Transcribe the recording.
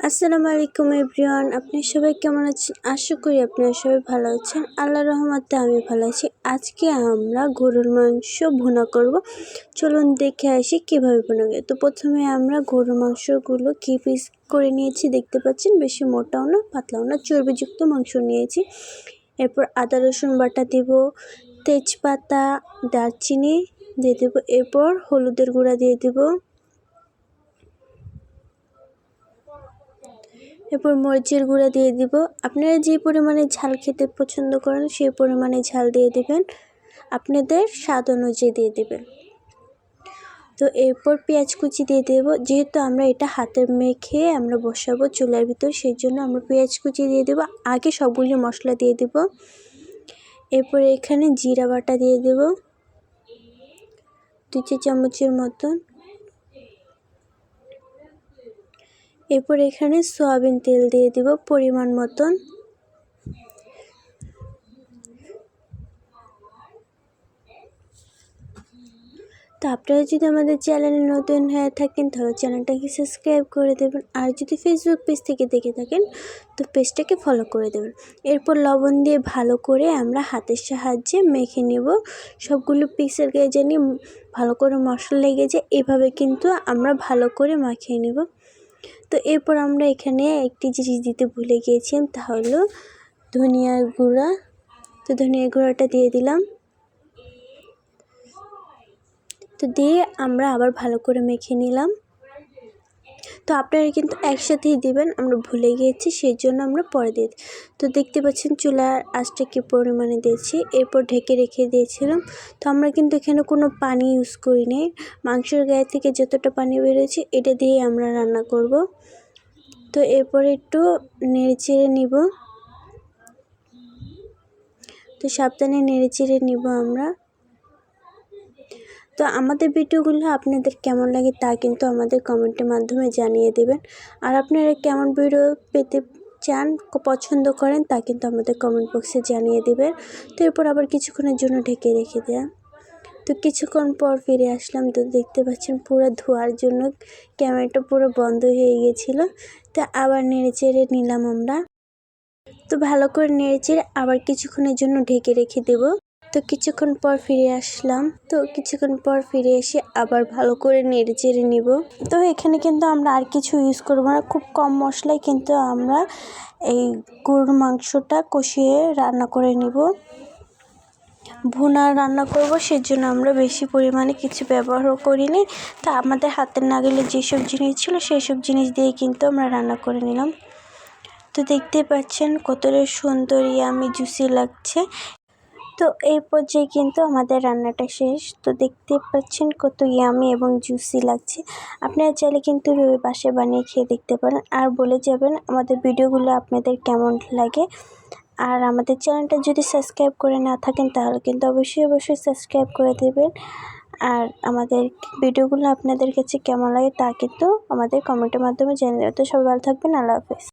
আসসালামু আলাইকুম এভরিওয়ান, আপনি সবাই কেমন আছেন? আশা করি আপনারা সবাই ভালো আছেন। আল্লাহর রহমতে আমি ভালো আছি। আজকে আমরা গরুর মাংস ভুনা করব। চলুন দেখে আসি কীভাবে ভুনা করে। তো প্রথমে আমরা গরুর মাংসগুলো কি পিস করে নিয়েছি দেখতে পাচ্ছেন, বেশি মোটাও না পাতলাও না, চর্বিযুক্ত মাংস নিয়েছি। এরপর আদা রসুন বাটা দেব, তেজপাতা, দারচিনি দিয়ে দেবো, এরপর হলুদের গুঁড়া দিয়ে দেবো, এরপর মরিচের গুঁড়া দিয়ে দিব। আপনারা যে পরিমাণে ঝাল খেতে পছন্দ করেন সেই পরিমাণে ঝাল দিয়ে দেবেন, আপনাদের স্বাদ অনুযায়ী দিয়ে দেবেন। তো এরপর পেঁয়াজ কুচি দিয়ে দেব। যেহেতু আমরা এটা হাতে মেখে আমরা বসাবো চুলার ভিতর, সেই জন্য আমরা পেঁয়াজ কুচি দিয়ে দেব। আগে সবগুলি মশলা দিয়ে দেব। এরপর এখানে জিরা বাটা দিয়ে দেব 2 চামচের মতন। এরপর এখানে সয়াবিন তেল দিয়ে দিব পরিমাণ মতন। তো আপনারা যদি আমাদের চ্যানেলে নতুন হয়ে থাকেন তাহলে চ্যানেলটাকে সাবস্ক্রাইব করে দেবেন, আর যদি ফেসবুক পেজ থেকে দেখে থাকেন তো পেজটাকে ফলো করে দেবেন। এরপর লবণ দিয়ে ভালো করে আমরা হাতের সাহায্যে মেখে নেব সবগুলো পিসের গায়ে জানি ভালো করে মশলা লেগে যায়, এভাবে কিন্তু আমরা ভালো করে মাখিয়ে নেব। তো এরপর আমরা এখানে একটি জিনিস দিতে ভুলে গিয়েছিলাম, তা হলো ধনিয়ার গুঁড়া। তো ধনিয়ার গুঁড়াটা দিয়ে দিলাম। তো দিয়ে আমরা আবার ভালো করে মেখে নিলাম। তো আপনারা কিন্তু একসাথেই দিবেন, আমরা ভুলে গিয়েছি সেই জন্য আমরা পরে দিই। তো দেখতে পাচ্ছেন চুলার আঁচটা কী পরিমাণে দিয়েছি। এরপর ঢেকে রেখে দিয়েছিলাম। তো আমরা কিন্তু এখানে কোনো পানি ইউজ করিনি, মাংসের গায়ে থেকে যতটা পানি বেরোচ্ছে এটা দিয়ে আমরা রান্না করব। তো এরপর একটু নেড়ে চেড়ে নিব। তো সাবধানে নেড়ে চেড়ে নিব আমরা। তো আমাদের ভিডিওগুলো আপনাদের কেমন লাগে তা কিন্তু আমাদের কমেন্টের মাধ্যমে জানিয়ে দেবেন, আর আপনারা কেমন ভিডিও পেতে চান পছন্দ করেন তা কিন্তু আমাদের কমেন্ট বক্সে জানিয়ে দেবেন। তো এরপর আবার কিছুক্ষণের জন্য ঢেকে রেখে দেয়া। তো কিছুক্ষণ পর ফিরে আসলাম। তো দেখতে পাচ্ছেন পুরো ধোয়ার জন্য ক্যামেরাটা পুরো বন্ধ হয়ে গিয়েছিলো। তো আবার নেড়ে চেড়ে নিলাম আমরা। তো ভালো করে নেড়ে চেড়ে আবার কিছুক্ষণের জন্য ঢেকে রেখে দেব। তো কিছুক্ষণ পর ফিরে আসলাম। তো কিছুক্ষণ পর ফিরে এসে আবার ভালো করে নেড়ে চেড়ে নিব। তো এখানে কিন্তু আমরা আর কিছু ইউজ করব না, খুব কম মশলায় কিন্তু আমরা এই গরুর মাংসটা কষিয়ে রান্না করে নিব। ভুনা রান্না করব, সেজন্য আমরা বেশি পরিমাণে কিছু ব্যবহারও করিনি। তা আমাদের হাতের নাগালে যেসব জিনিস ছিল সেই সব জিনিস দিয়ে কিন্তু আমরা রান্না করে নিলাম। তো দেখতে পাচ্ছেন কতটা সুন্দর ইয়ামি জুসি লাগছে। তো এই পর্যায়ে কিন্তু আমাদের রান্নাটা শেষ। তো দেখতে পাচ্ছেন কত ইয়ামি এবং জুসি লাগছে। আপনারা চাইলে কিন্তু বাসায় বানিয়ে খেয়ে দেখতে পারেন, আর বলে যাবেন আমাদের ভিডিওগুলো আপনাদের কেমন লাগে। আর আমাদের চ্যানেলটা যদি সাবস্ক্রাইব করে না থাকেন তাহলে কিন্তু অবশ্যই সাবস্ক্রাইব করে দেবেন। আর আমাদের ভিডিওগুলো আপনাদের কাছে কেমন লাগে তা কিন্তু আমাদের কমেন্টের মাধ্যমে জানিয়ে দেবেন। তো সবাই ভালো থাকবেন। আল্লাহ হাফেজ।